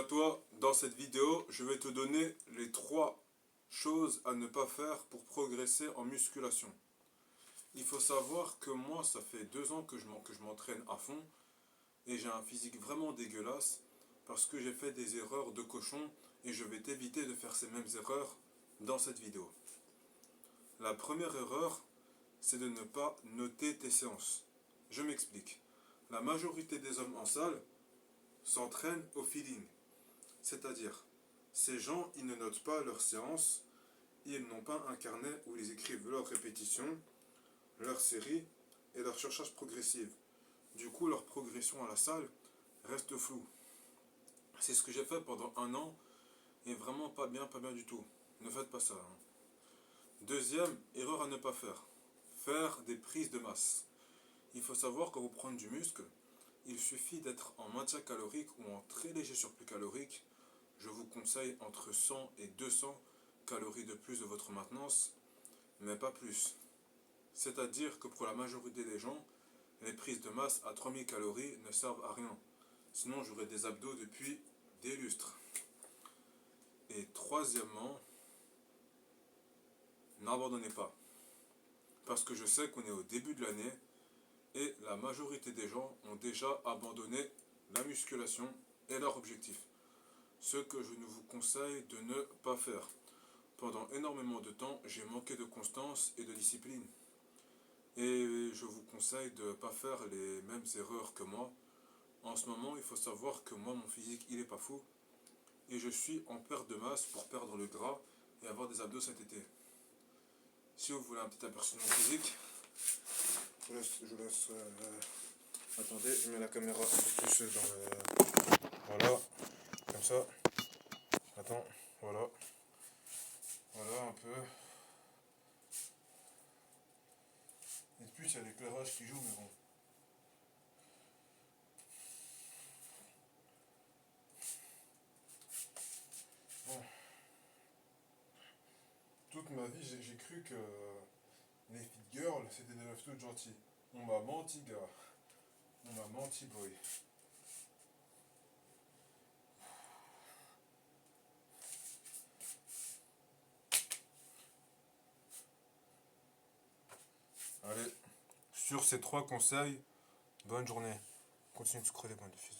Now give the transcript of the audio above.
toi, dans cette vidéo, je vais te donner les 3 choses à ne pas faire pour progresser en musculation. Il faut savoir que moi, ça fait 2 ans que je m'entraîne à fond et j'ai un physique vraiment dégueulasse parce que j'ai fait des erreurs de cochon et je vais t'éviter de faire ces mêmes erreurs dans cette vidéo. La première erreur, c'est de ne pas noter tes séances. Je m'explique. La majorité des hommes en salle s'entraînent au feeling. C'est-à-dire, ces gens, ils ne notent pas leurs séances, ils n'ont pas un carnet où ils écrivent leurs répétitions, leurs séries et leur surcharge progressive. Du coup, leur progression à la salle reste floue. C'est ce que j'ai fait pendant 1 an et vraiment pas bien du tout. Ne faites pas ça. Deuxième erreur à ne pas faire. Faire des prises de masse. Il faut savoir que pour prendre du muscle, il suffit d'être en maintien calorique ou en très léger surplus calorique. Je vous conseille entre 100 et 200 calories de plus de votre maintenance, mais pas plus. C'est-à-dire que pour la majorité des gens, les prises de masse à 3000 calories ne servent à rien. Sinon, j'aurais des abdos depuis des lustres. Et troisièmement, n'abandonnez pas. Parce que je sais qu'on est au début de l'année et la majorité des gens ont déjà abandonné la musculation et leur objectif. Ce que je vous conseille de ne pas faire. Pendant énormément de temps, j'ai manqué de constance et de discipline. Et je vous conseille de ne pas faire les mêmes erreurs que moi. En ce moment, il faut savoir que moi, mon physique, il n'est pas fou. Et je suis en perte de masse pour perdre le gras et avoir des abdos cet été. Si vous voulez un petit aperçu de mon physique, je laisse attendez, je mets la caméra un peu plus dans le... Voilà, comme ça. Attends, voilà. Voilà un peu. Et puis il y a l'éclairage qui joue, mais bon. Bon. Toute ma vie, j'ai cru que les fit girls, c'était des meufs toutes gentilles. On m'a menti, gars. On m'a menti, boy. Allez, sur ces 3 conseils, bonne journée. Continue de scroller, bande de fils.